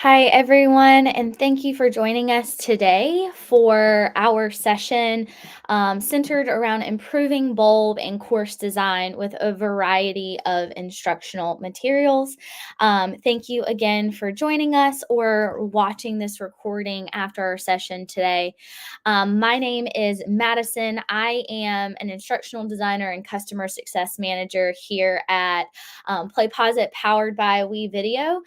Hi, everyone, and thank you for joining us today for our session centered around improving bulb and course design with a variety of instructional materials. Thank you again for joining us or watching this recording after our session today. My name is Madison. I am an instructional designer and customer success manager here at PlayPosit powered by WeVideo.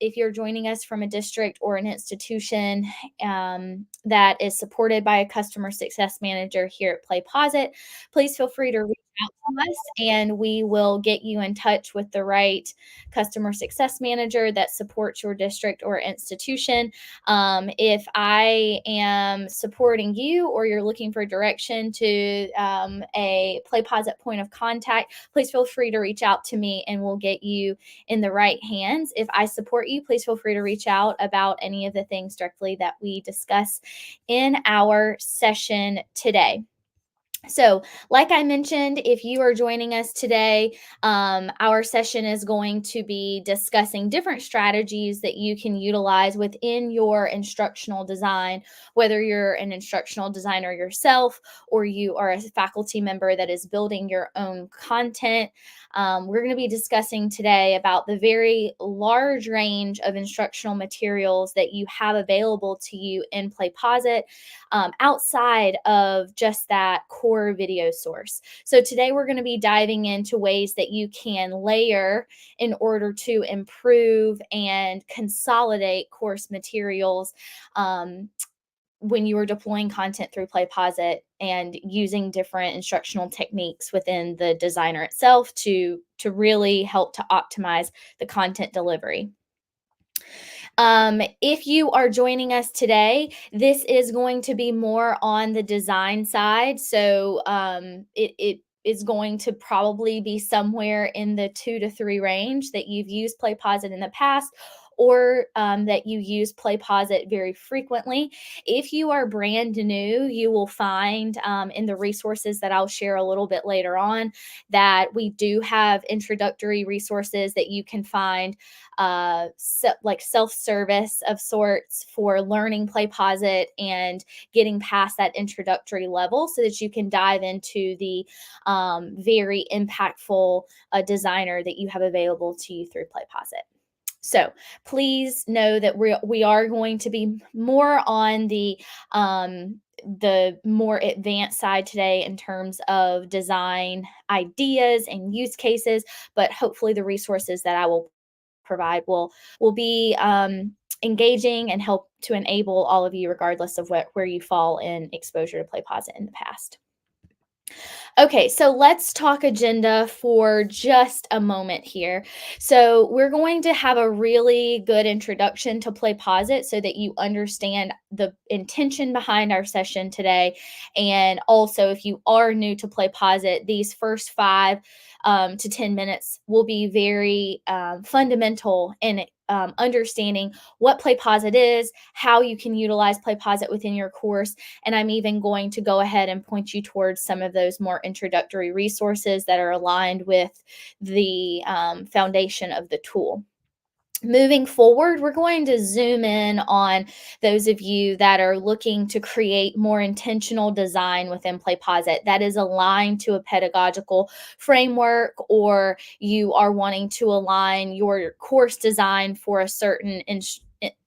If you're joining us from a district or an institution that is supported by a customer success manager here at PlayPosit, please feel free to reach out to us and we will get you in touch with the right customer success manager that supports your district or institution. If I am supporting you or you're looking for direction to a PlayPosit point of contact, please feel free to reach out to me and we'll get you in the right hands. If I support you, please feel free to reach out about any of the things directly that we discuss in our session today. So, like I mentioned, if you are joining us today, our session is going to be discussing different strategies that you can utilize within your instructional design, whether you're an instructional designer yourself or you are a faculty member that is building your own content. We're going to be discussing today about the very large range of instructional materials that you have available to you in PlayPosit outside of just that core video source. So today we're going to be diving into ways that you can layer in order to improve and consolidate course materials when you are deploying content through PlayPosit and using different instructional techniques within the designer itself to really help to optimize the content delivery. If you are joining us today, this is going to be more on the design side. So it is going to probably be somewhere in the 2 to 3 range that you've used PlayPosit in the past or that you use PlayPosit very frequently. If you are brand new, you will find in the resources that I'll share a little bit later on that we do have introductory resources that you can find like self-service of sorts for learning PlayPosit and getting past that introductory level so that you can dive into the very impactful designer that you have available to you through PlayPosit. So please know that we are going to be more on the more advanced side today in terms of design ideas and use cases, but hopefully the resources that I will provide will be engaging and help to enable all of you regardless of where you fall in exposure to PlayPosit in the past. Okay, so let's talk agenda for just a moment here. So, we're going to have a really good introduction to PlayPosit so that you understand the intention behind our session today. And also, if you are new to PlayPosit, these first 5 to 10 minutes will be very fundamental in understanding what PlayPosit is, how you can utilize PlayPosit within your course, and I'm even going to go ahead and point you towards some of those more introductory resources that are aligned with the foundation of the tool. Moving forward, we're going to zoom in on those of you that are looking to create more intentional design within PlayPosit that is aligned to a pedagogical framework, or you are wanting to align your course design for a certain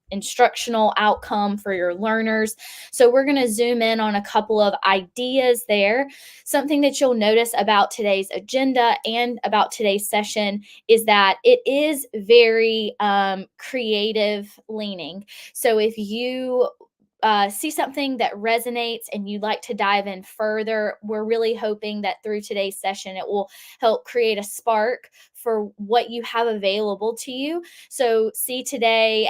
instructional outcome for your learners. So we're going to zoom in on a couple of ideas there. Something that you'll notice about today's agenda and about today's session is that it is very creative leaning. So if you see something that resonates and you'd like to dive in further, we're really hoping that through today's session, it will help create a spark for what you have available to you. So see today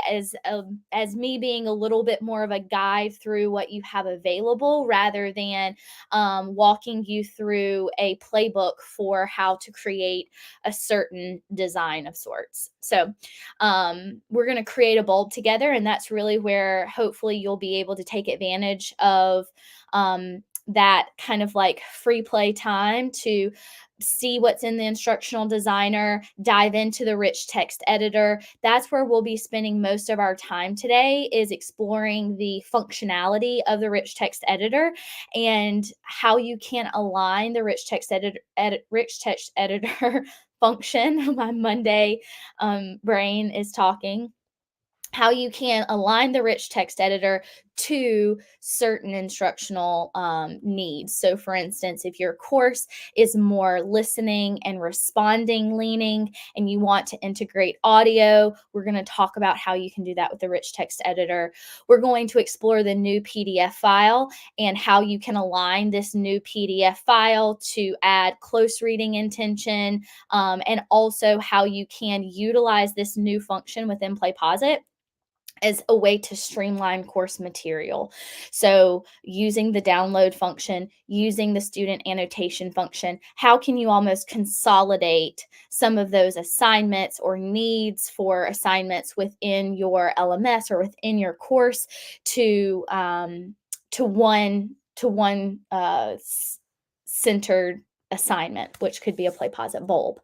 as me being a little bit more of a guide through what you have available rather than walking you through a playbook for how to create a certain design of sorts. So we're going to create a bulb together, and that's really where hopefully you'll be able to take advantage of that kind of like free play time to see what's in the instructional designer, dive into the rich text editor. That's where we'll be spending most of our time today, is exploring the functionality of the rich text editor and how you can align the rich text editor function. My Monday brain is talking, how you can align the rich text editor to certain instructional needs. So, for instance, if your course is more listening and responding leaning and you want to integrate audio, we're going to talk about how you can do that with the rich text editor. We're going to explore the new PDF file and how you can align this new PDF file to add close reading intention, and also how you can utilize this new function within PlayPosit as a way to streamline course material. So, using the download function, using the student annotation function, how can you almost consolidate some of those assignments or needs for assignments within your LMS or within your course to one centered assignment, which could be a PlayPosit bulb.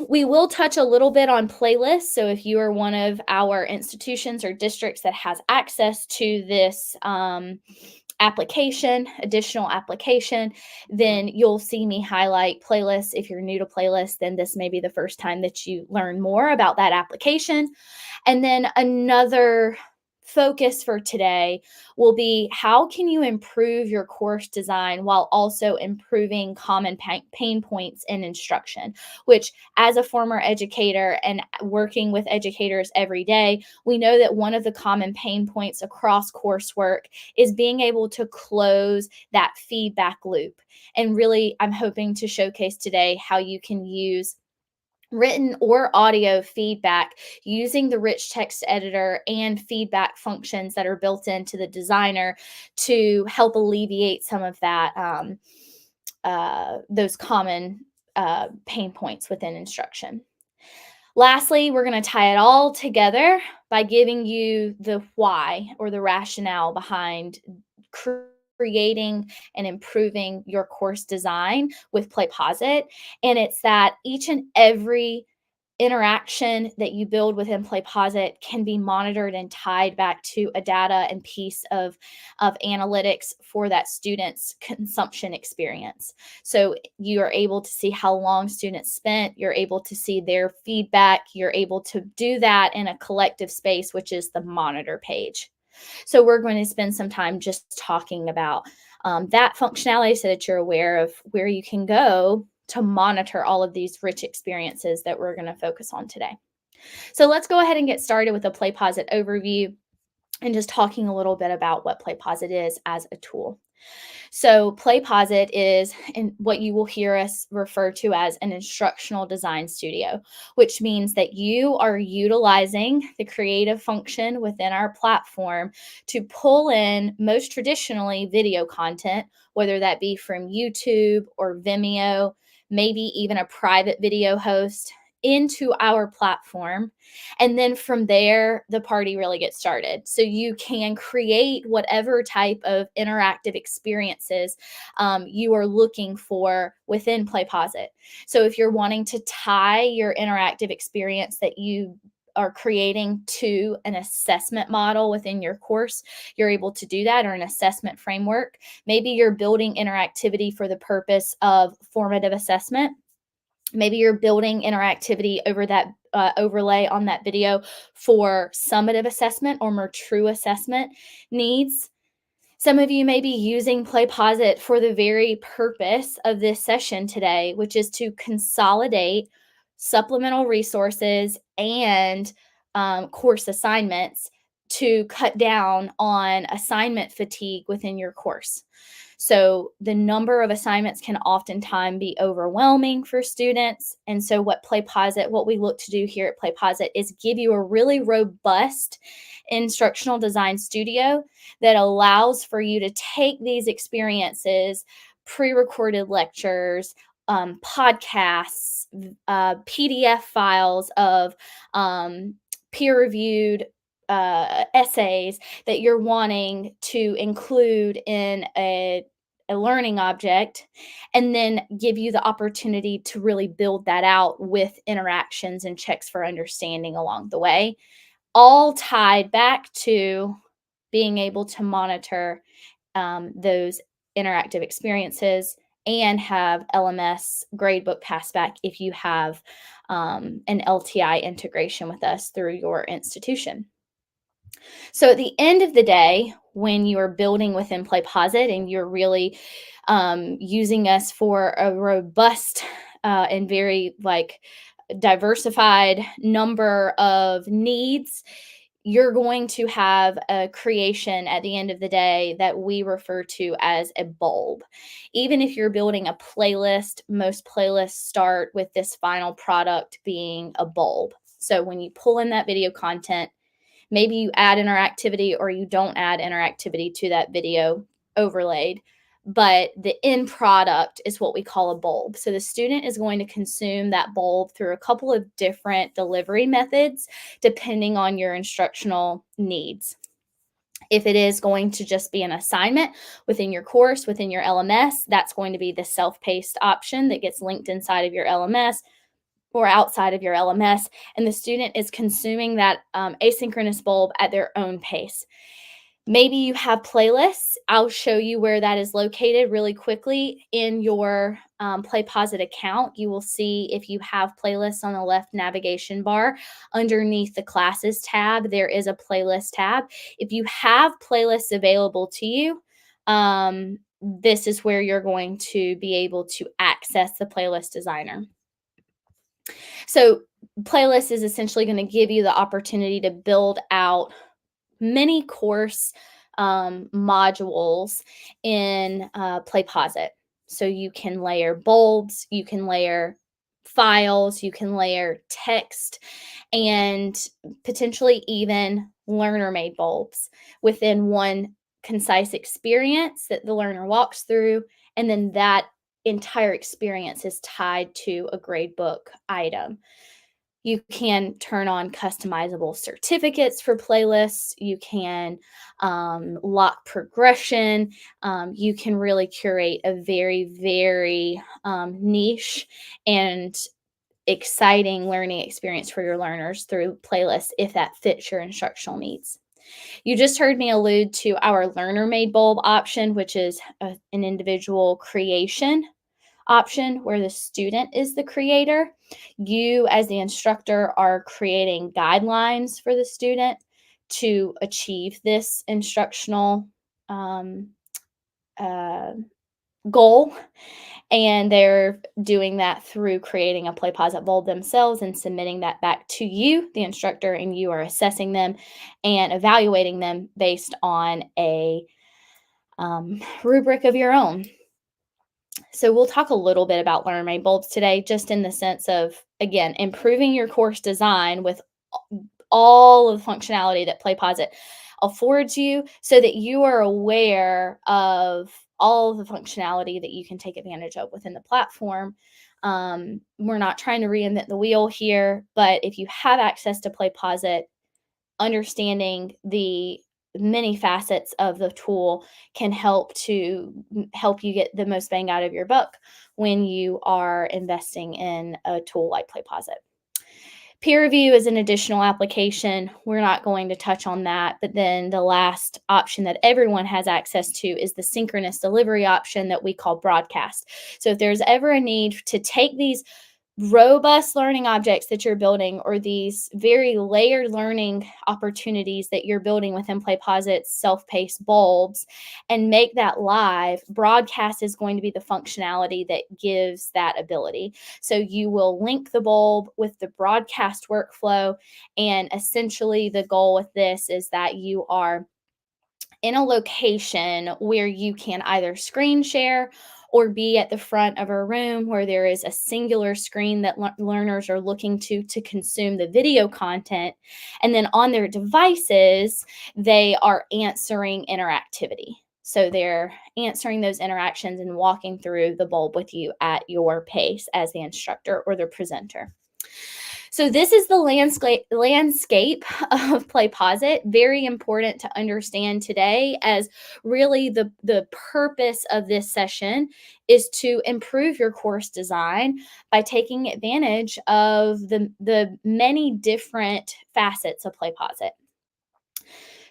We will touch a little bit on playlists. So if you are one of our institutions or districts that has access to this additional application, then you'll see me highlight playlists. If you're new to playlists, then this may be the first time that you learn more about that application. And then another focus for today will be, how can you improve your course design while also improving common pain points in instruction, which, as a former educator and working with educators every day, we know that one of the common pain points across coursework is being able to close that feedback loop. And really, I'm hoping to showcase today how you can use written or audio feedback using the rich text editor and feedback functions that are built into the designer to help alleviate some of that those common pain points within instruction. Lastly, we're going to tie it all together by giving you the why, or the rationale behind creating and improving your course design with PlayPosit. And it's that each and every interaction that you build within PlayPosit can be monitored and tied back to a data and piece of analytics for that student's consumption experience. So you are able to see how long students spent, you're able to see their feedback, you're able to do that in a collective space, which is the monitor page. So we're going to spend some time just talking about that functionality so that you're aware of where you can go to monitor all of these rich experiences that we're going to focus on today. So let's go ahead and get started with a PlayPosit overview and just talking a little bit about what PlayPosit is as a tool. So PlayPosit is what you will hear us refer to as an instructional design studio, which means that you are utilizing the creative function within our platform to pull in, most traditionally, video content, whether that be from YouTube or Vimeo, maybe even a private video host, into our platform. And then from there, the party really gets started. So you can create whatever type of interactive experiences you are looking for within PlayPosit. So if you're wanting to tie your interactive experience that you are creating to an assessment model within your course, you're able to do that, or an assessment framework. Maybe you're building interactivity for the purpose of formative assessment. Maybe you're building interactivity over that overlay on that video for summative assessment or more true assessment needs. Some of you may be using PlayPosit for the very purpose of this session today, which is to consolidate supplemental resources and course assignments to cut down on assignment fatigue within your course. So the number of assignments can oftentimes be overwhelming for students. And so what we look to do here at PlayPosit is give you a really robust instructional design studio that allows for you to take these experiences, pre-recorded lectures, podcasts, PDF files of peer-reviewed essays that you're wanting to include in a learning object, and then give you the opportunity to really build that out with interactions and checks for understanding along the way, all tied back to being able to monitor those interactive experiences and have LMS gradebook passback if you have an LTI integration with us through your institution. So at the end of the day, when you're building within PlayPosit and you're really using us for a robust and very like diversified number of needs, you're going to have a creation at the end of the day that we refer to as a bulb. Even if you're building a playlist, most playlists start with this final product being a bulb. So when you pull in that video content, maybe you add interactivity or you don't add interactivity to that video overlaid, but the end product is what we call a bulb. So the student is going to consume that bulb through a couple of different delivery methods depending on your instructional needs. If it is going to just be an assignment within your course, within your LMS, that's going to be the self-paced option that gets linked inside of your LMS or outside of your LMS, and the student is consuming that asynchronous bulb at their own pace. Maybe you have playlists. I'll show you where that is located really quickly in your PlayPosit account. You will see if you have playlists on the left navigation bar underneath the classes tab, there is a playlist tab. If you have playlists available to you, this is where you're going to be able to access the playlist designer. So playlist is essentially going to give you the opportunity to build out many course modules in PlayPosit. So you can layer bulbs, you can layer files, you can layer text, and potentially even learner-made bulbs within one concise experience that the learner walks through, and then that entire experience is tied to a gradebook item. You can turn on customizable certificates for playlists. You can lock progression. You can really curate a very, very niche and exciting learning experience for your learners through playlists if that fits your instructional needs. You just heard me allude to our learner made bulb option, which is an individual creation option where the student is the creator. You, as the instructor, are creating guidelines for the student to achieve this instructional uh, goal. And they're doing that through creating a PlayPosit bulb themselves and submitting that back to you, the instructor, and you are assessing them and evaluating them based on a rubric of your own. So we'll talk a little bit about learner made bulbs today, just in the sense of, again, improving your course design with all of the functionality that PlayPosit affords you so that you are aware of all of the functionality that you can take advantage of within the platform. We're not trying to reinvent the wheel here, but if you have access to PlayPosit, understanding the many facets of the tool can help you get the most bang out of your buck when you are investing in a tool like PlayPosit. Peer review is an additional application. We're not going to touch on that, but then the last option that everyone has access to is the synchronous delivery option that we call broadcast. So if there's ever a need to take these robust learning objects that you're building or these very layered learning opportunities that you're building within PlayPosit's self-paced bulbs and make that live, broadcast is going to be the functionality that gives that ability. So you will link the bulb with the broadcast workflow, and essentially the goal with this is that you are in a location where you can either screen share or be at the front of a room where there is a singular screen that learners are looking to consume the video content. And then on their devices, they are answering interactivity. So they're answering those interactions and walking through the bulb with you at your pace as the instructor or the presenter. So this is the landscape of PlayPosit. Very important to understand today, as really the purpose of this session is to improve your course design by taking advantage of the many different facets of PlayPosit.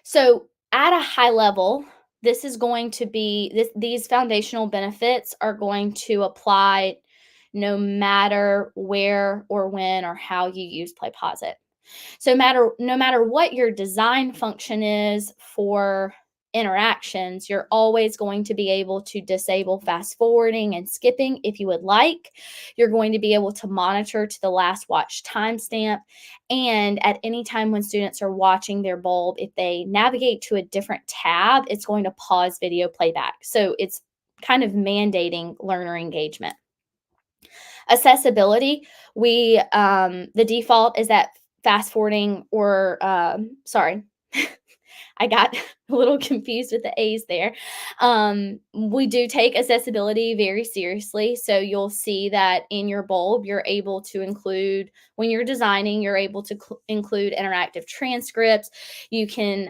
So at a high level, this is going to be these foundational benefits are going to apply no matter where or when or how you use PlayPosit. So no matter what your design function is for interactions, you're always going to be able to disable fast forwarding and skipping if you would like. You're going to be able to monitor to the last watch timestamp. And at any time when students are watching their bulb, if they navigate to a different tab, it's going to pause video playback. So it's kind of mandating learner engagement. Accessibility, the default is that fast forwarding or sorry, I got a little confused with the A's there. We do take accessibility very seriously. So you'll see that in your bulb, you're able to include, when you're designing, you're able to include interactive transcripts. You can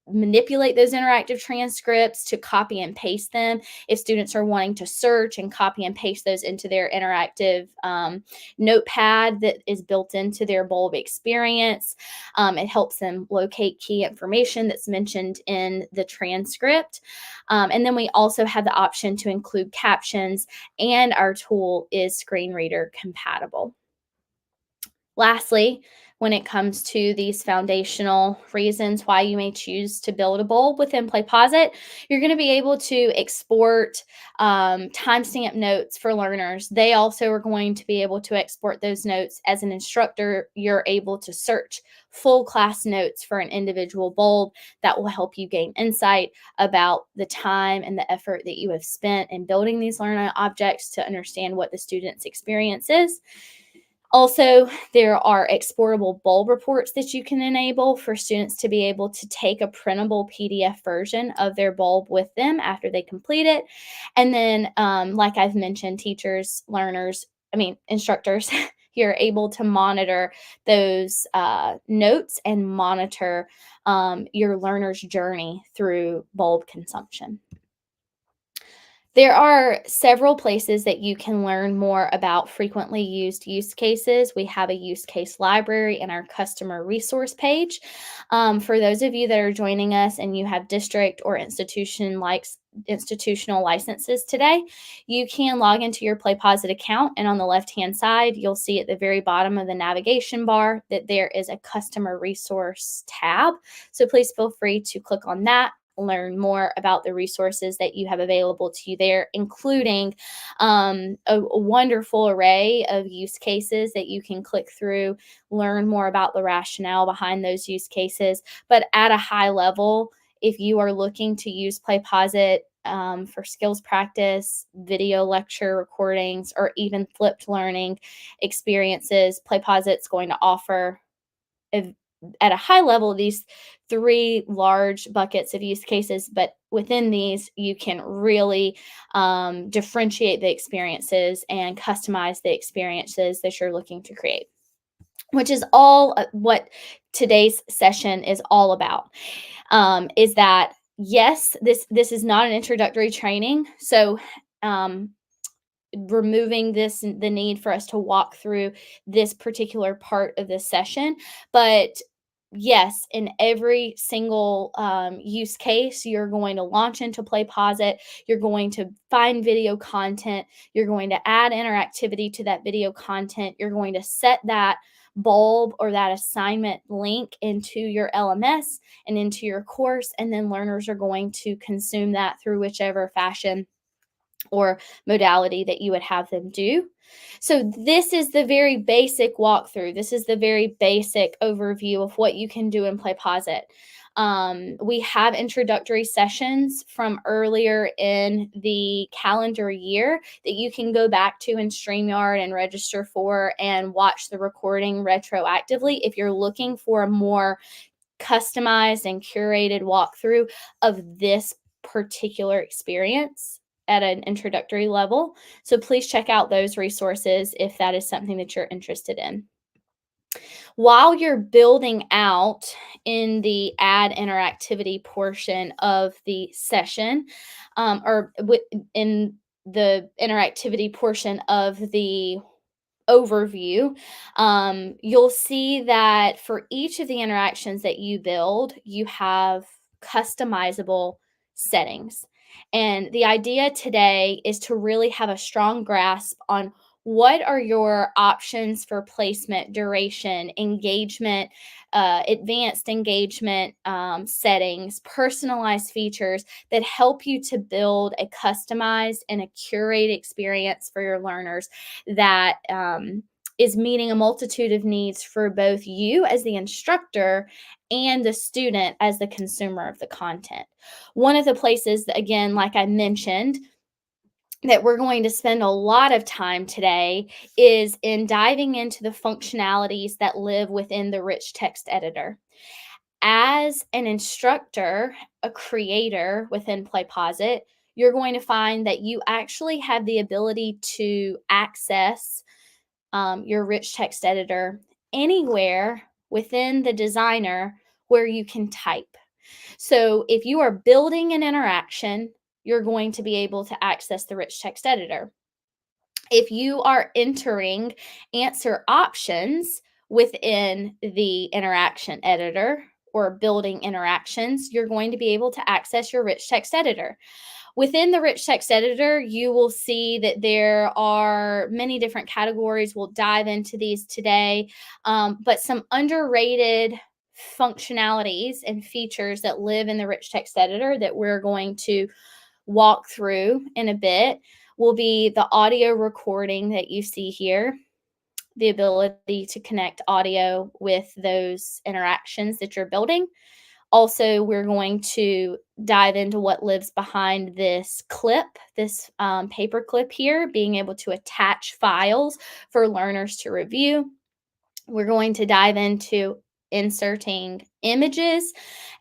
manipulate those interactive transcripts to copy and paste them if students are wanting to search and copy and paste those into their interactive notepad that is built into their bulb experience. It helps them locate key information that's mentioned in the transcript. And then we also have the option to include captions, and our tool is screen reader compatible. Lastly, when it comes to these foundational reasons why you may choose to build a bulb within PlayPosit, you're going to be able to export timestamp notes for learners. They also are going to be able to export those notes. As an instructor, you're able to search full class notes for an individual bulb. That will help you gain insight about the time and the effort that you have spent in building these learning objects to understand what the student's experience is. Also, there are exportable bulb reports that you can enable for students to be able to take a printable PDF version of their bulb with them after they complete it. And then, like I've mentioned, instructors, you're able to monitor those notes and monitor your learner's journey through bulb consumption. There are several places that you can learn more about frequently used use cases. We have a use case library in our customer resource page. For those of you that are joining us and you have district or institutional licenses today, you can log into your PlayPosit account, and on the left-hand side, you'll see at the very bottom of the navigation bar that there is a customer resource tab. So please feel free to click on that, learn more about the resources that you have available to you there, including a wonderful array of use cases that you can click through, learn more about the rationale behind those use cases. But at a high level, if you are looking to use PlayPosit for skills practice, video lecture recordings, or even flipped learning experiences, PlayPosit's going to offer at a high level these three large buckets of use cases, but within these you can really differentiate the experiences and customize the experiences that you're looking to create, which is all what today's session is all about. Is that yes, this is not an introductory training, so removing the need for us to walk through this particular part of this session. But yes, in every single use case, you're going to launch into PlayPosit, you're going to find video content, you're going to add interactivity to that video content, you're going to set that bulb or that assignment link into your LMS and into your course, and then learners are going to consume that through whichever fashion or modality that you would have them do. So this is the very basic walkthrough. This is the very basic overview of what you can do in PlayPosit. We have introductory sessions from earlier in the calendar year that you can go back to in StreamYard and register for and watch the recording retroactively if you're looking for a more customized and curated walkthrough of this particular experience. at an introductory level. So please check out those resources if that is something that you're interested in. While you're building out in the add interactivity portion of the session, in the interactivity portion of the overview, you'll see that for each of the interactions that you build, you have customizable settings. And the idea today is to really have a strong grasp on what are your options for placement, duration, engagement, advanced engagement settings, personalized features that help you to build a customized and a curated experience for your learners that is meeting a multitude of needs for both you as the instructor and the student as the consumer of the content. One of the places that, again, like I mentioned, that we're going to spend a lot of time today is in diving into the functionalities that live within the rich text editor. As an instructor, a creator within PlayPosit, you're going to find that you actually have the ability to access your rich text editor anywhere within the designer where you can type. So if you are building an interaction, you're going to be able to access the rich text editor. If you are entering answer options within the interaction editor or building interactions, you're going to be able to access your rich text editor. Within the rich text editor, you will see that there are many different categories. We'll dive into these today, but some underrated functionalities and features that live in the rich text editor that we're going to walk through in a bit will be the audio recording that you see here, the ability to connect audio with those interactions that you're building. Also, we're going to dive into what lives behind this clip, this paper clip here, being able to attach files for learners to review. We're going to dive into inserting images,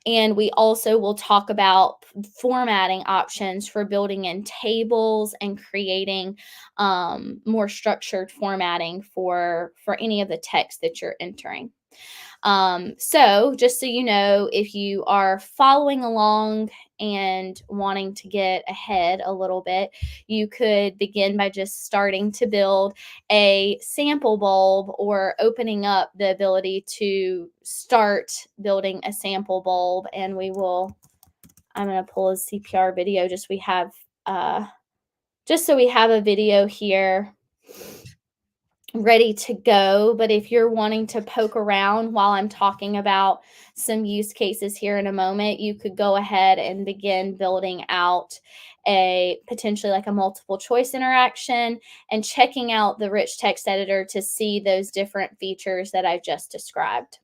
and we also will talk about formatting options for building in tables and creating more structured formatting for any of the text that you're entering. So just so you know, if you are following along and wanting to get ahead a little bit, you could begin by just starting to build a sample bulb or opening up the ability to start building a sample bulb. And I'm going to pull a CPR video just so we have a video here ready to go. But if you're wanting to poke around while I'm talking about some use cases here in a moment, you could go ahead and begin building out a potentially like a multiple choice interaction and checking out the rich text editor to see those different features that I just described.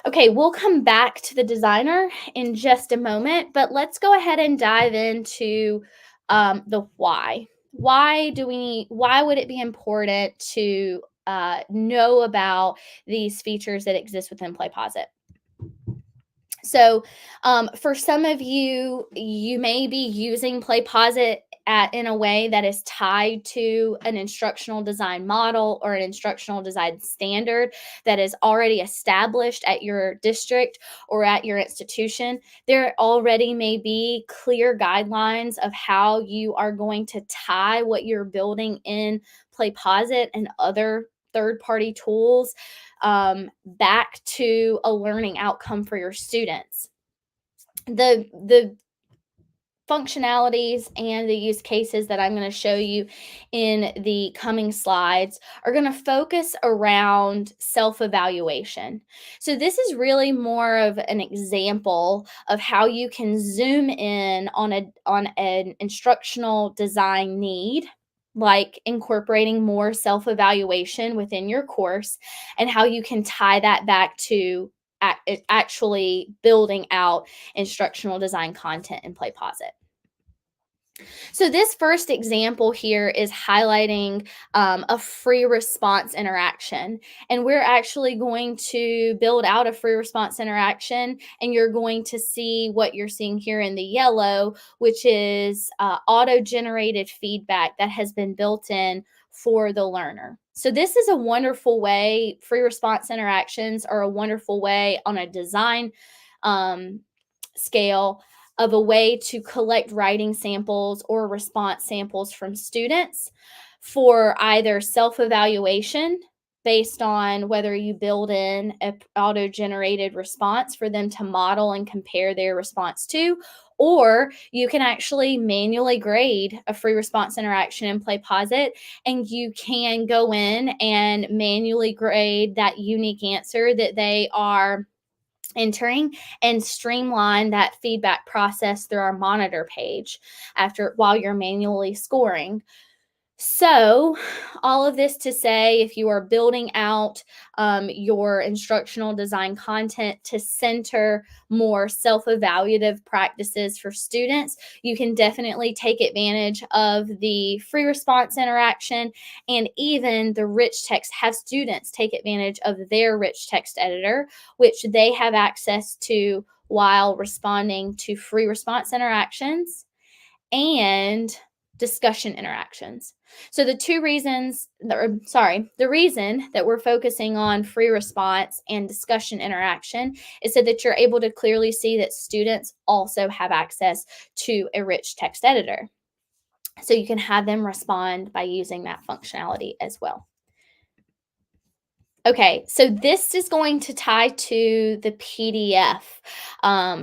Okay, we'll come back to the designer in just a moment, but let's go ahead and dive into the why. Why would it be important to know about these features that exist within PlayPosit? So for some of you, you may be using PlayPosit in a way that is tied to an instructional design model or an instructional design standard that is already established at your district or at your institution. There already may be clear guidelines of how you are going to tie what you're building in PlayPosit and other third-party tools back to a learning outcome for your students. The functionalities and the use cases that I'm going to show you in the coming slides are going to focus around self-evaluation. So this is really more of an example of how you can zoom in on an instructional design need, like incorporating more self-evaluation within your course, and how you can tie that back to actually building out instructional design content in PlayPosit. So this first example here is highlighting a free response interaction. And we're actually going to build out a free response interaction, and you're going to see what you're seeing here in the yellow, which is auto-generated feedback that has been built in for the learner. So this is a wonderful way, free response interactions are a wonderful way on a design um, scale of a way to collect writing samples or response samples from students for either self-evaluation based on whether you build in an auto-generated response for them to model and compare their response to, or you can actually manually grade a free response interaction in PlayPosit, and you can go in and manually grade that unique answer that they are entering and streamline that feedback process through our monitor page after while you're manually scoring. So, all of this to say, if you are building out your instructional design content to center more self evaluative practices for students, you can definitely take advantage of the free response interaction and even the rich text. Have students take advantage of their rich text editor, which they have access to while responding to free response interactions and discussion interactions. So the reason that we're focusing on free response and discussion interaction is so that you're able to clearly see that students also have access to a rich text editor. So you can have them respond by using that functionality as well. Okay, so this is going to tie to the PDF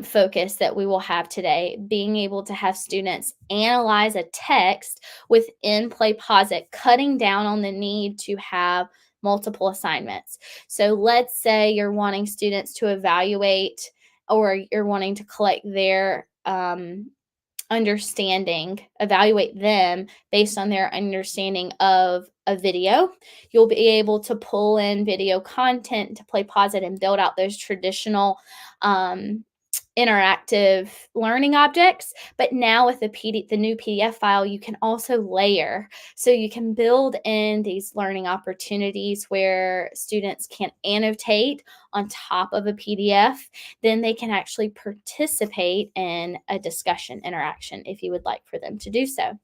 focus that we will have today, being able to have students analyze a text within PlayPosit, cutting down on the need to have multiple assignments. So let's say you're wanting students to evaluate or you're wanting to collect their evaluate them based on their understanding of a video. You'll be able to pull in video content to PlayPosit and build out those traditional interactive learning objects. But now with the new PDF file, you can also layer. So you can build in these learning opportunities where students can annotate on top of a PDF. Then they can actually participate in a discussion interaction if you would like for them to do so.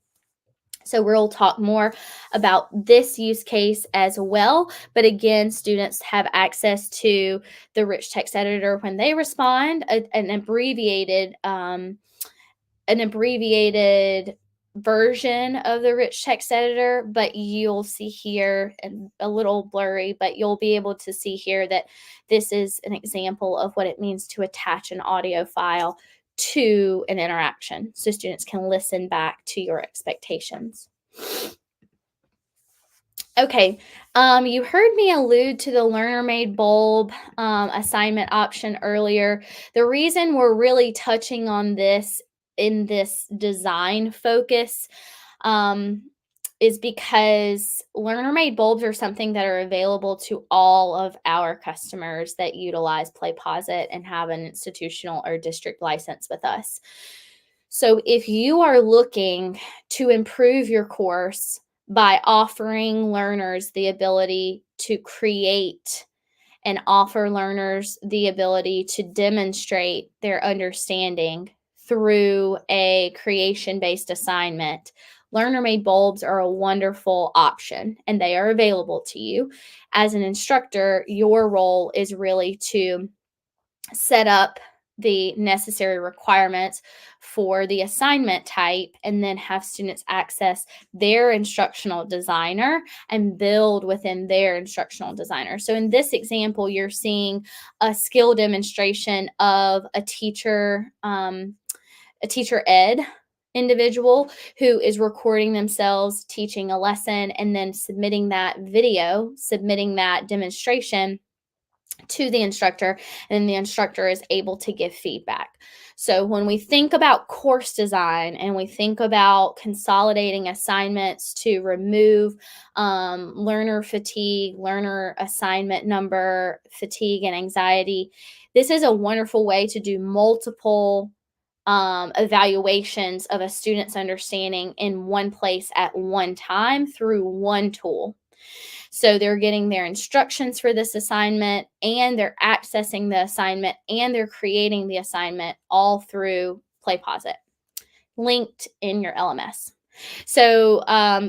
So we'll talk more about this use case as well. But again, students have access to the rich text editor when they respond, an abbreviated version of the rich text editor, but you'll see here, and a little blurry, but you'll be able to see here that this is an example of what it means to attach an audio file to an interaction so students can listen back to your expectations. Okay, you heard me allude to the learner-made bulb assignment option earlier. The reason we're really touching on this in this design focus um, is because learner-made bulbs are something that are available to all of our customers that utilize PlayPosit and have an institutional or district license with us. So if you are looking to improve your course by offering learners the ability to create and offer learners the ability to demonstrate their understanding through a creation-based assignment, learner-made bulbs are a wonderful option, and they are available to you. As an instructor, your role is really to set up the necessary requirements for the assignment type and then have students access their instructional designer and build within their instructional designer. So in this example, you're seeing a skill demonstration of a teacher ed individual who is recording themselves teaching a lesson and then submitting that demonstration to the instructor, and the instructor is able to give feedback. So when we think about course design and we think about consolidating assignments to remove learner fatigue, learner assignment number fatigue and anxiety, this is a wonderful way to do multiple evaluations of a student's understanding in one place at one time through one tool. So they're getting their instructions for this assignment, and they're accessing the assignment, and they're creating the assignment all through PlayPosit, linked in your LMS. So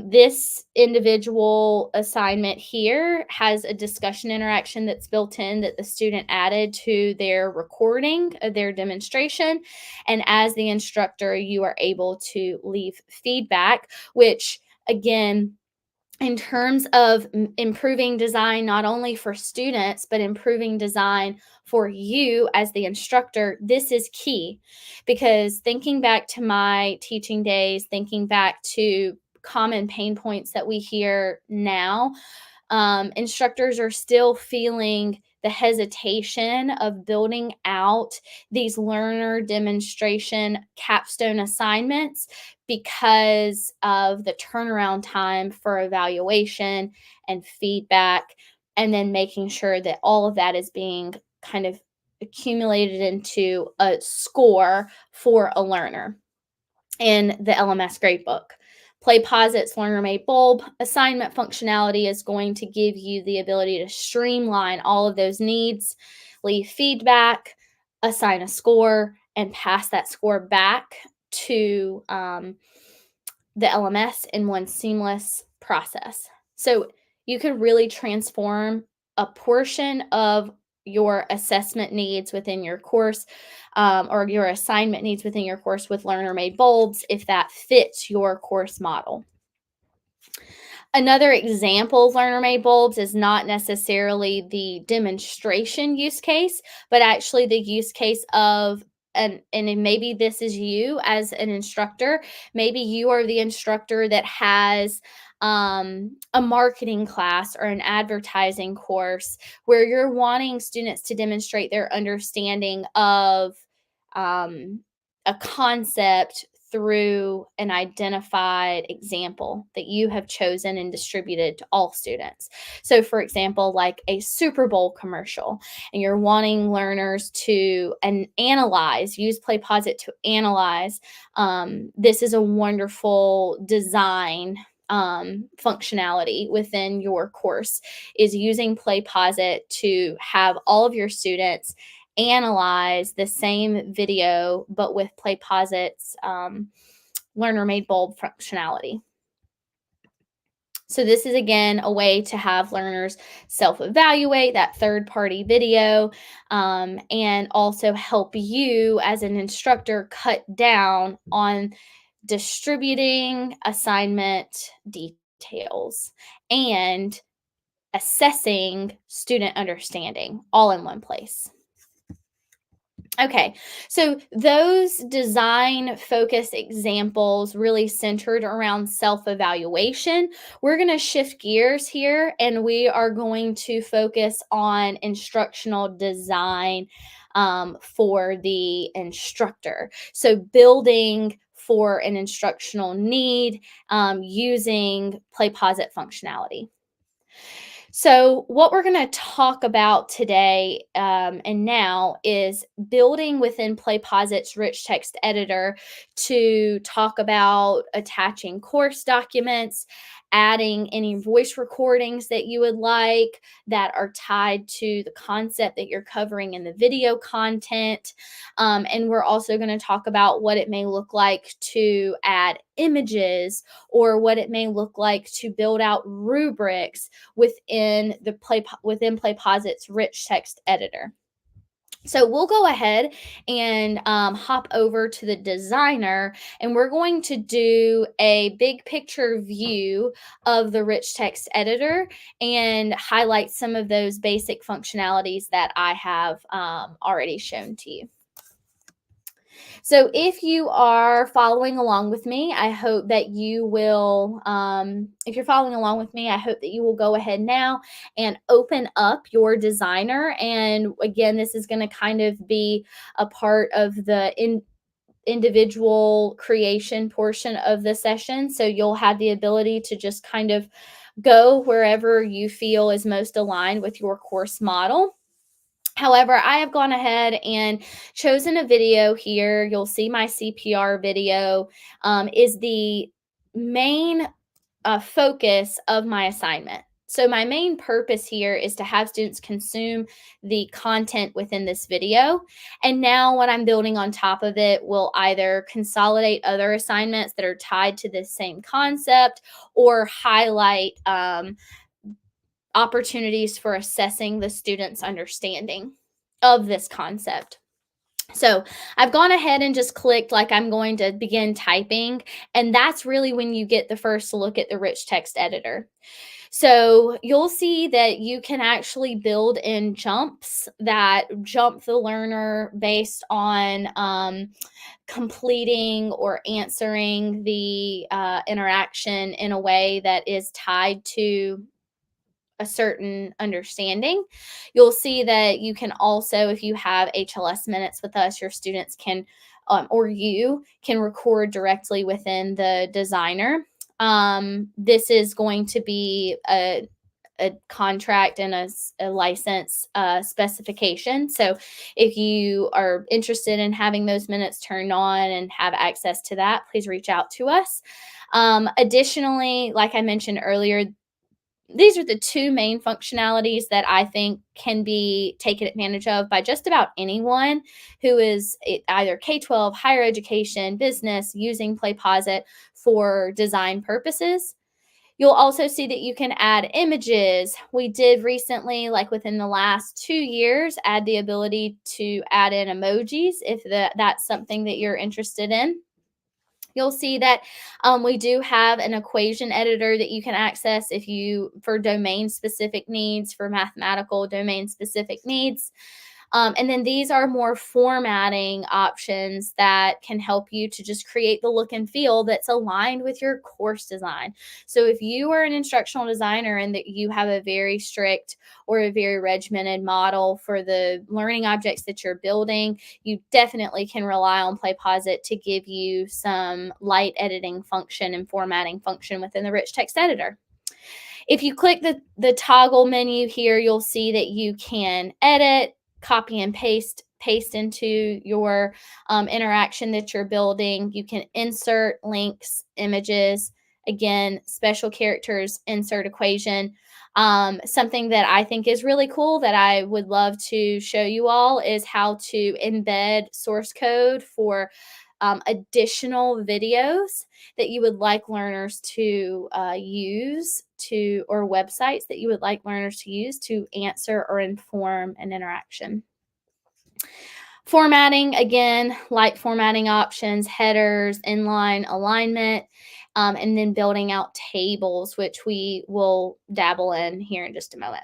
this individual assignment here has a discussion interaction that's built in that the student added to their recording of their demonstration. And as the instructor, you are able to leave feedback, which again, in terms of improving design, not only for students, but improving design for you as the instructor, this is key. Because thinking back to my teaching days, thinking back to common pain points that we hear now, instructors are still feeling the hesitation of building out these learner demonstration capstone assignments because of the turnaround time for evaluation and feedback, and then making sure that all of that is being kind of accumulated into a score for a learner in the LMS gradebook. PlayPosit's Learner Made Bulb assignment functionality is going to give you the ability to streamline all of those needs, leave feedback, assign a score, and pass that score back to the LMS in one seamless process. So you could really transform a portion of your assessment needs within your course, or your assignment needs within your course with learner made bulbs if that fits your course model. Another example of learner made bulbs is not necessarily the demonstration use case, but actually the use case of and maybe this is you as an instructor. Maybe you are the instructor that has a marketing class or an advertising course where you're wanting students to demonstrate their understanding of a concept through an identified example that you have chosen and distributed to all students. So, for example, like a Super Bowl commercial, and you're wanting learners to use PlayPosit to analyze. This is a wonderful design functionality within your course, is using PlayPosit to have all of your students analyze the same video, but with PlayPosit's learner made bulb functionality. So this is again a way to have learners self-evaluate that third-party video, and also help you as an instructor cut down on distributing assignment details and assessing student understanding all in one place. Okay, so those design focused examples really centered around self evaluation. We're going to shift gears here, and we are going to focus on instructional design for the instructor. So, building for an instructional need using PlayPosit functionality. So, what we're going to talk about today and now is building within PlayPosit's rich text editor to talk about attaching course documents, adding any voice recordings that you would like that are tied to the concept that you're covering in the video content. And we're also going to talk about what it may look like to add images, or what it may look like to build out rubrics within PlayPosit's rich text editor. So we'll go ahead and hop over to the designer, and we're going to do a big picture view of the rich text editor and highlight some of those basic functionalities that I have already shown to you. So if you are following along with me, I hope that you will, if you're following along with me, I hope that you will go ahead now and open up your designer. And again, this is going to kind of be a part of the individual creation portion of the session. So you'll have the ability to just kind of go wherever you feel is most aligned with your course model. However, I have gone ahead and chosen a video here. You'll see my CPR video is the main focus of my assignment. So, my main purpose here is to have students consume the content within this video. And now, what I'm building on top of it will either consolidate other assignments that are tied to this same concept or highlight opportunities for assessing the student's understanding of this concept. So I've gone ahead and just clicked like I'm going to begin typing. And that's really when you get the first look at the rich text editor. So you'll see that you can actually build in jumps that jump the learner based on completing or answering the interaction in a way that is tied to a certain understanding. You'll see that you can also, if you have HLS minutes with us, your students can, or you can record directly within the designer. This is going to be a contract and a license specification. So if you are interested in having those minutes turned on and have access to that, please reach out to us. Additionally, like I mentioned earlier, these are the two main functionalities that I think can be taken advantage of by just about anyone who is either K-12, higher education, business, using PlayPosit for design purposes. You'll also see that you can add images. We did recently, like within the last 2 years, add the ability to add in emojis if that's something that you're interested in. You'll see that we do have an equation editor that you can access if you for domain specific needs, for mathematical domain specific needs. And then these are more formatting options that can help you to just create the look and feel that's aligned with your course design. So if you are an instructional designer and that you have a very strict or a very regimented model for the learning objects that you're building, you definitely can rely on PlayPosit to give you some light editing function and formatting function within the rich text editor. If you click the toggle menu here, you'll see that you can edit, copy and paste into your interaction that you're building. You can insert links, images, again, special characters, insert equation. Something that I think is really cool that I would love to show you all is how to embed source code for additional videos that you would like learners to use to, or websites that you would like learners to use to answer or inform an interaction. Formatting, again, like formatting options, headers, inline alignment, and then building out tables, which we will dabble in here in just a moment.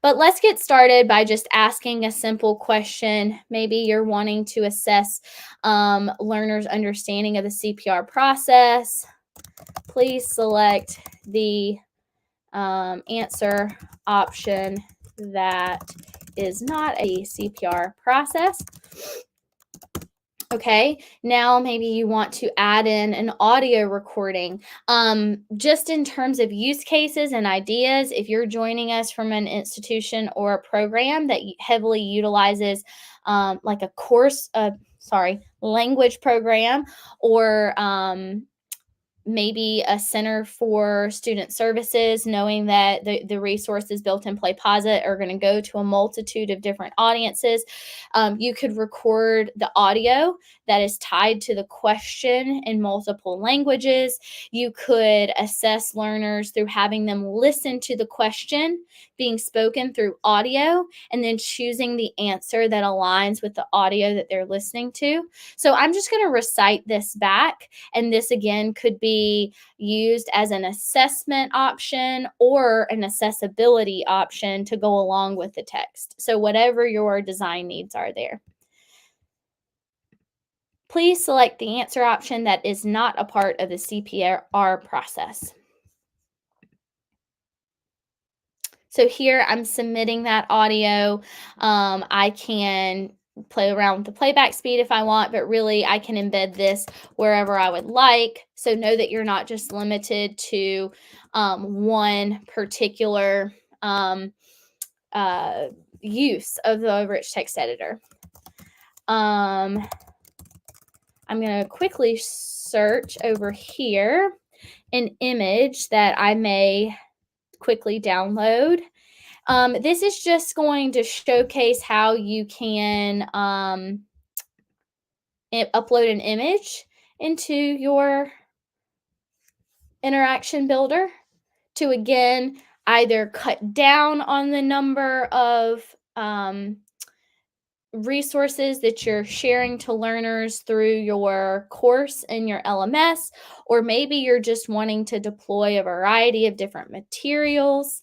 But let's get started by just asking a simple question. Maybe you're wanting to assess learners' understanding of the CPR process. Please select the answer option that is not a CPR process. Okay, now maybe you want to add in an audio recording. Just in terms of use cases and ideas, if you're joining us from an institution or a program that heavily utilizes like a language program, or maybe a center for student services, knowing that the resources built in PlayPosit are going to go to a multitude of different audiences. You could record the audio that is tied to the question in multiple languages. You could assess learners through having them listen to the question being spoken through audio and then choosing the answer that aligns with the audio that they're listening to. So I'm just going to recite this back, and this again could be used as an assessment option or an accessibility option to go along with the text. So whatever your design needs are there. Please select the answer option that is not a part of the CPR process. So here I'm submitting that audio. I can play around with the playback speed if I want, but really I can embed this wherever I would like. So know that you're not just limited to one particular use of the rich text editor. I'm going to quickly search over here an image that I may quickly download. This is just going to showcase how you can upload an image into your interaction builder to, again, either cut down on the number of resources that you're sharing to learners through your course in your LMS, or maybe you're just wanting to deploy a variety of different materials.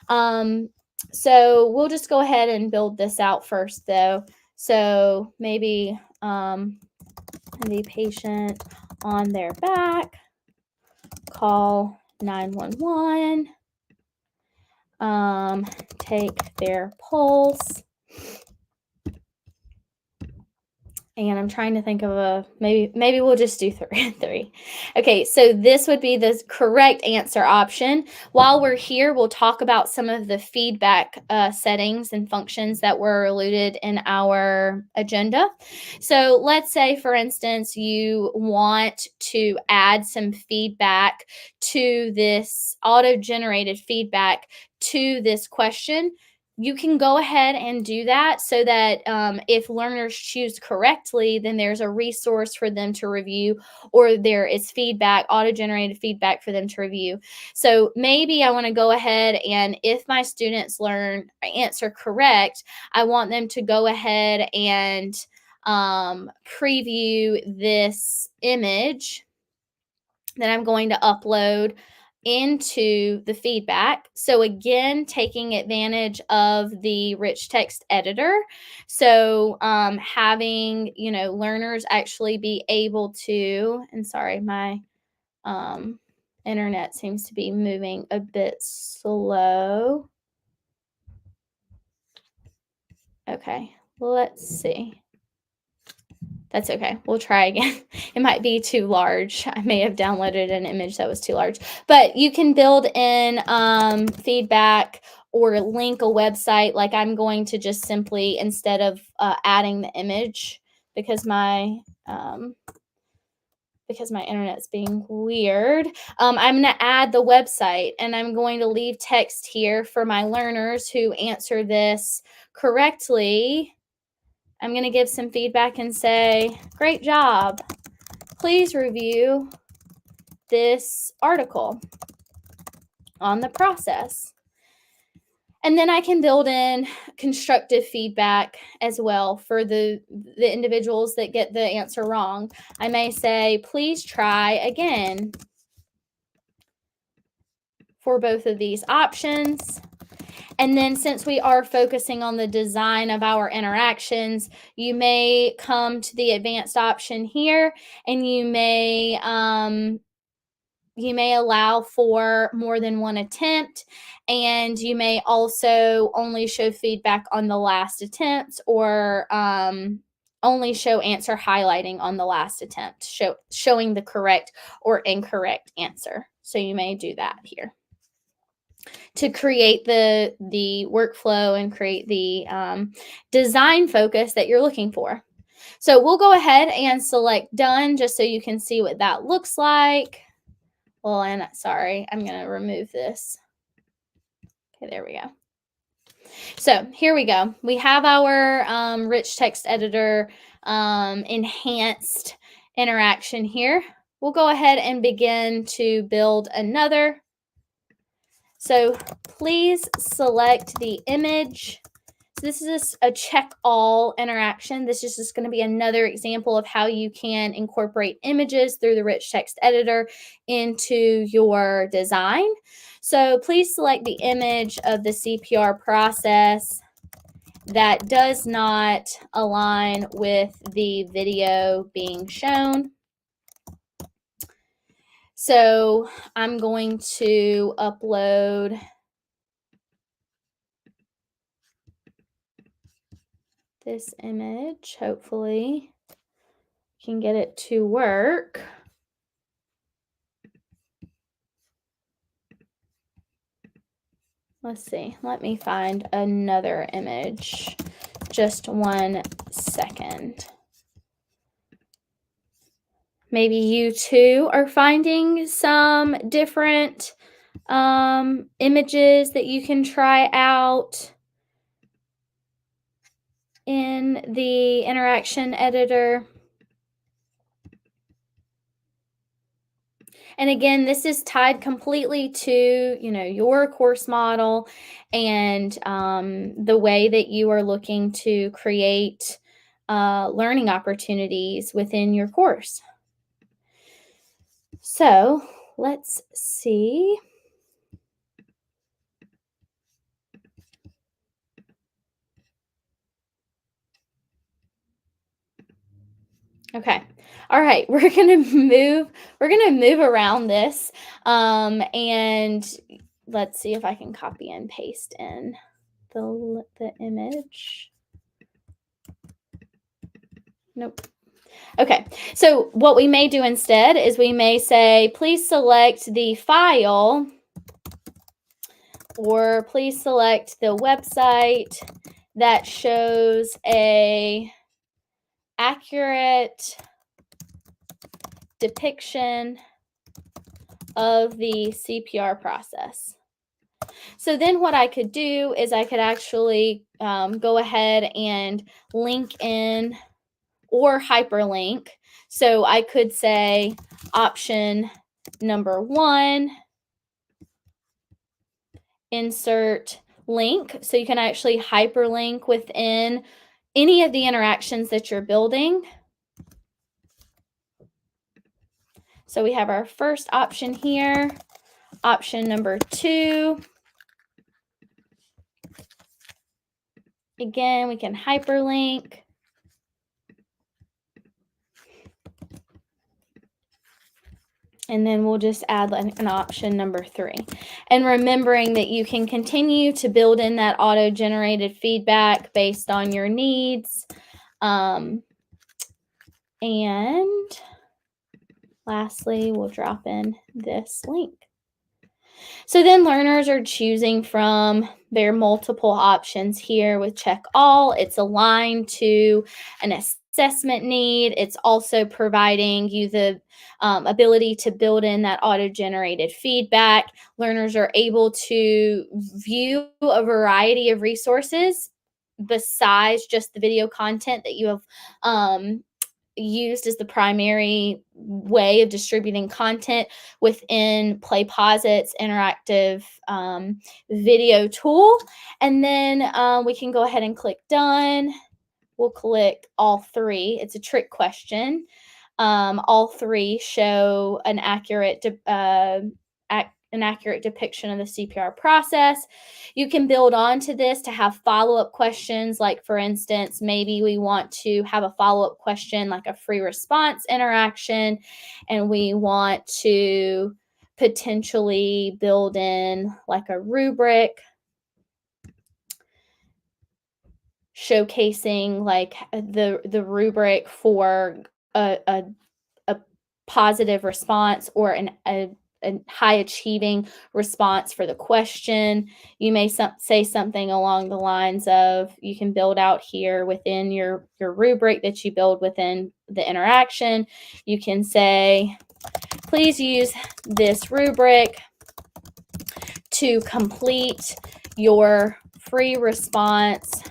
So we'll just go ahead and build this out first, though. So maybe the patient on their back, call 911, take their pulse. And I'm trying to think of a, maybe we'll just do three. Okay, so this would be the correct answer option. While we're here, we'll talk about some of the feedback settings and functions that were alluded in our agenda. So let's say, for instance, you want to add some feedback to this auto-generated feedback to this question. You can go ahead and do that so that if learners choose correctly, then there's a resource for them to review, or there is feedback, auto-generated feedback for them to review. So maybe I want to go ahead and, if my students answer correct, I want them to go ahead and preview this image that I'm going to upload into the feedback. So again, taking advantage of the rich text editor. So having, learners actually be able to, and sorry, my internet seems to be moving a bit slow. Okay, let's see. That's okay. We'll try again. It might be too large. I may have downloaded an image that was too large. But you can build in feedback or link a website. Like I'm going to just simply, instead of adding the image, because my internet's being weird, I'm going to add the website, and I'm going to leave text here for my learners who answer this correctly. I'm going to give some feedback and say, great job. Please review this article on the process. And then I can build in constructive feedback as well for the individuals that get the answer wrong. I may say, please try again for both of these options. And then, since we are focusing on the design of our interactions, you may come to the advanced option here, and you may allow for more than one attempt, and you may also only show feedback on the last attempt, or only show answer highlighting on the last attempt, showing the correct or incorrect answer. So you may do that here to create the workflow and create the design focus that you're looking for. So we'll go ahead and select done, just so you can see what that looks like. Well, and sorry, I'm going to remove this. Okay, there we go. So here we go. We have our rich text editor enhanced interaction here. We'll go ahead and begin to build another. So please select the image. So this is a check all interaction. This is just going to be another example of how you can incorporate images through the rich text editor into your design. So please select the image of the CPR process that does not align with the video being shown. So I'm going to upload this image. Hopefully can get it to work. let's see. Let me find another image. Just 1 second. Maybe you too are finding some different images that you can try out in the interaction editor. And again, this is tied completely to, your course model and the way that you are looking to create learning opportunities within your course. So let's see. Okay. All right. We're gonna move around this. And let's see if I can copy and paste in the image. Nope. Okay. So what we may do instead is we may say, please select the file, or please select the website that shows a accurate depiction of the CPR process. So then what I could do is I could actually go ahead and link in or hyperlink. So I could say option number 1, insert link. So you can actually hyperlink within any of the interactions that you're building. So we have our first option here. Option number 2. Again, we can hyperlink. And then we'll just add an option number 3. And remembering that you can continue to build in that auto-generated feedback based on your needs. And lastly, we'll drop in this link. So then learners are choosing from their multiple options here with check all. It's aligned to an assessment need. It's also providing you the ability to build in that auto-generated feedback. Learners are able to view a variety of resources besides just the video content that you have used as the primary way of distributing content within PlayPosit's interactive video tool. And then we can go ahead and click done. We'll click all 3. It's a trick question. All 3 show an accurate depiction of the CPR process. You can build onto this to have follow-up questions. Like, for instance, maybe we want to have a follow-up question like a free response interaction, and we want to potentially build in like a rubric showcasing like the rubric for a positive response or a high achieving response for the question. You may say something along the lines of, you can build out here within your rubric that you build within the interaction. You can say, please use this rubric to complete your free response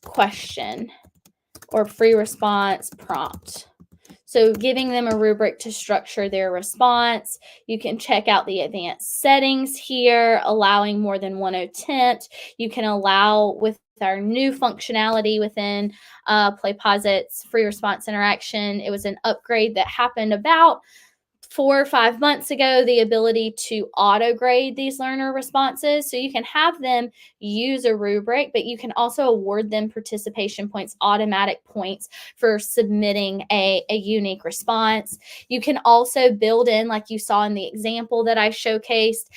question or free response prompt. So giving them a rubric to structure their response. You can check out the advanced settings here, allowing more than one attempt. You can allow, with our new functionality within PlayPosit's free response interaction, it was an upgrade that happened about 4 or 5 months ago, the ability to auto grade these learner responses. So you can have them use a rubric, but you can also award them participation points, automatic points for submitting a unique response. You can also build in, like you saw in the example that I showcased,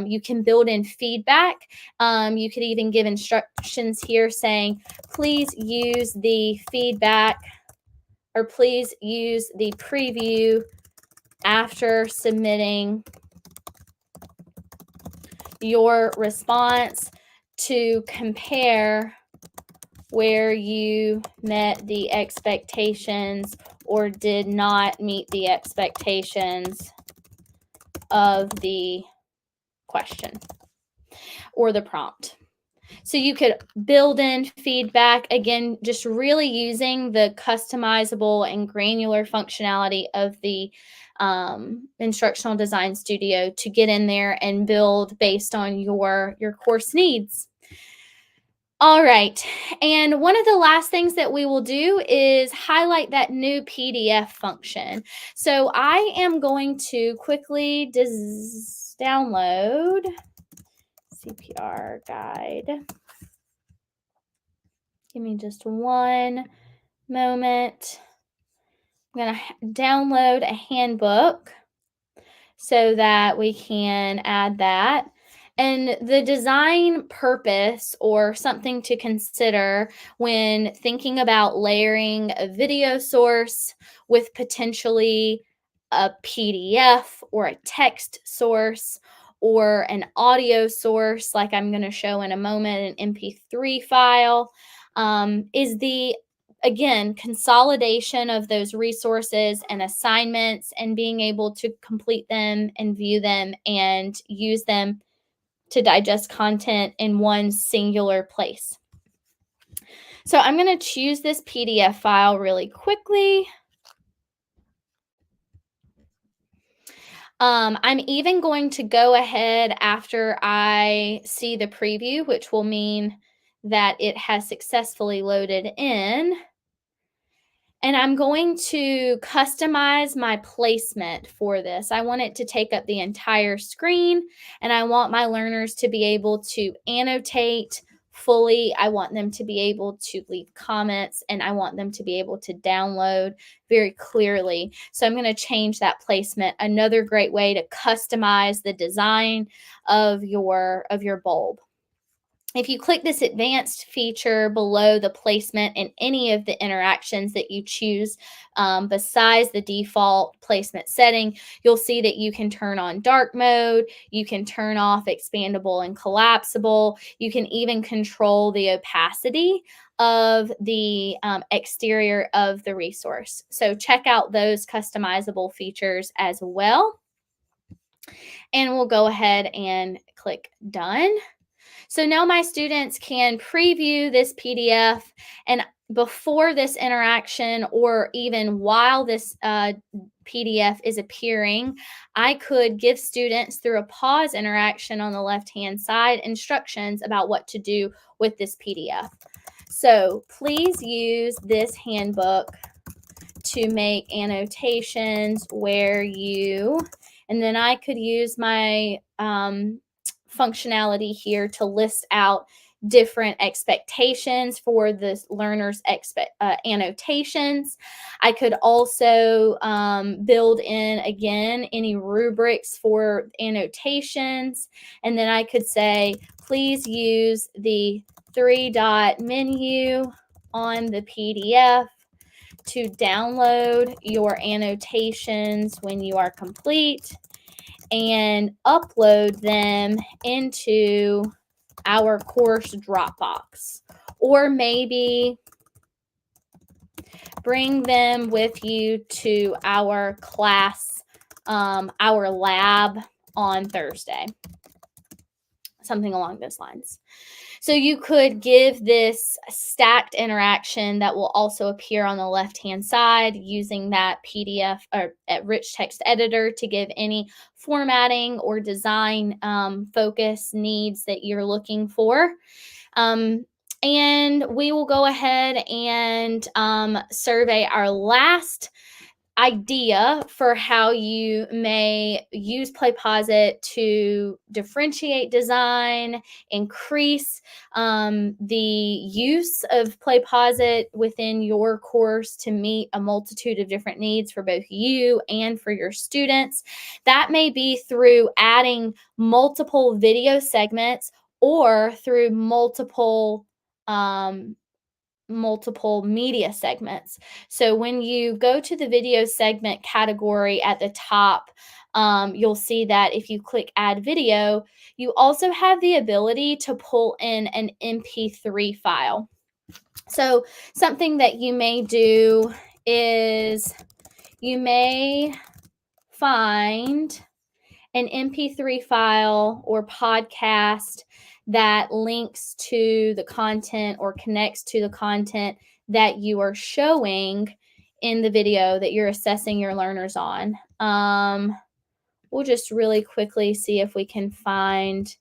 you can build in feedback. You could even give instructions here saying, please use the feedback, or please use the preview after submitting your response to compare where you met the expectations or did not meet the expectations of the question or the prompt. So you could build in feedback, again, just really using the customizable and granular functionality of the Instructional Design Studio to get in there and build based on your course needs. All right, and one of the last things that we will do is highlight that new PDF function. So I am going to quickly download CPR guide. Give me just one moment. I'm going to download a handbook so that we can add that. And the design purpose or something to consider when thinking about layering a video source with potentially a PDF or a text source or an audio source, like I'm going to show in a moment, an MP3 file, is the again, consolidation of those resources and assignments and being able to complete them and view them and use them to digest content in one singular place. So I'm going to choose this PDF file really quickly. I'm even going to go ahead after I see the preview, which will mean that it has successfully loaded in. And I'm going to customize my placement for this. I want it to take up the entire screen, and I want my learners to be able to annotate fully. I want them to be able to leave comments, and I want them to be able to download very clearly. So I'm going to change that placement. Another great way to customize the design of your bulb. If you click this advanced feature below the placement and any of the interactions that you choose besides the default placement setting, you'll see that you can turn on dark mode, you can turn off expandable and collapsible, you can even control the opacity of the exterior of the resource. So check out those customizable features as well. And we'll go ahead and click done. So now my students can preview this PDF, and before this interaction or even while this PDF is appearing, I could give students through a pause interaction on the left-hand side instructions about what to do with this PDF. So please use this handbook to make annotations where you, and then I could use my functionality here to list out different expectations for the learner's annotations. I could also build in, again, any rubrics for annotations. And then I could say, please use the 3-dot menu on the PDF to download your annotations when you are complete and upload them into our course Dropbox, or maybe bring them with you to our class, our lab on Thursday, something along those lines. So you could give this stacked interaction that will also appear on the left-hand side using that PDF or rich text editor to give any formatting or design focus needs that you're looking for. And we will go ahead and survey our last idea for how you may use PlayPosit to differentiate design, increase the use of PlayPosit within your course to meet a multitude of different needs for both you and for your students. That may be through adding multiple video segments or through multiple multiple media segments. So when you go to the video segment category at the top, you'll see that if you click add video, you also have the ability to pull in an MP3 file. So something that you may do is you may find an MP3 file or podcast that links to the content or connects to the content that you are showing in the video that you're assessing your learners on. We'll just really quickly see if we can find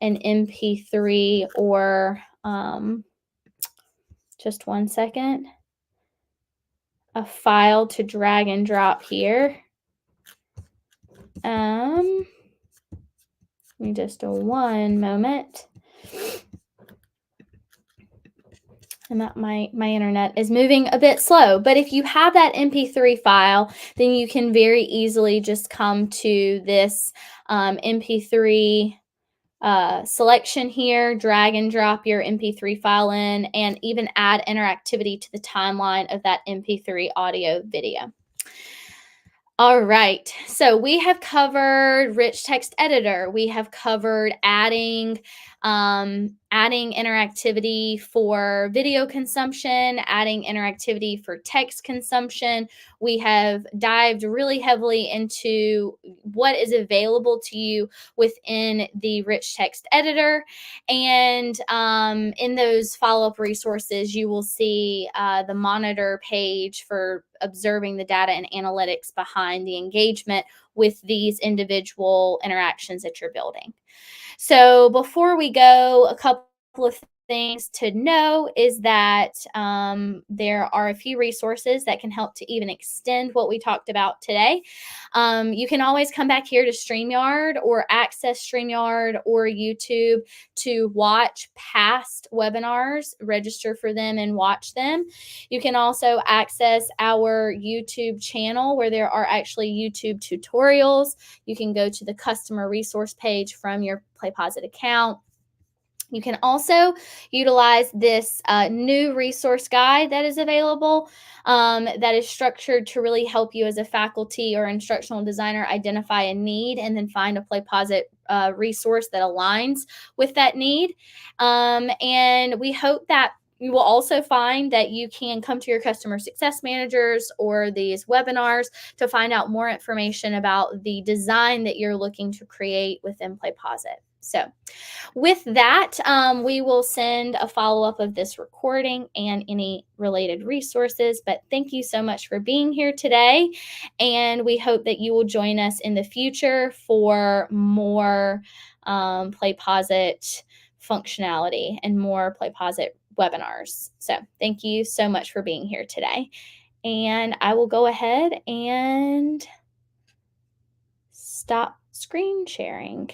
an MP3 or just one second, a file to drag and drop here. Give me just one moment. And that my internet is moving a bit slow. But if you have that MP3 file, then you can very easily just come to this MP3 selection here, drag and drop your MP3 file in, and even add interactivity to the timeline of that MP3 audio video. All right, so we have covered rich text editor. We have covered adding interactivity for video consumption, adding interactivity for text consumption. We have dived really heavily into what is available to you within the rich text editor. And in those follow-up resources, you will see the monitor page for observing the data and analytics behind the engagement with these individual interactions that you're building. So before we go, a couple of things to know is that there are a few resources that can help to even extend what we talked about today. You can always come back here to StreamYard or access StreamYard or YouTube to watch past webinars, register for them and watch them. You can also access our YouTube channel where there are actually YouTube tutorials. You can go to the customer resource page from your PlayPosit account. You can also utilize this new resource guide that is available that is structured to really help you as a faculty or instructional designer identify a need and then find a PlayPosit resource that aligns with that need. And we hope that you will also find that you can come to your customer success managers or these webinars to find out more information about the design that you're looking to create within PlayPosit. So with that, we will send a follow-up of this recording and any related resources. But thank you so much for being here today. And we hope that you will join us in the future for more PlayPosit functionality and more PlayPosit webinars. So thank you so much for being here today. And I will go ahead and stop screen sharing.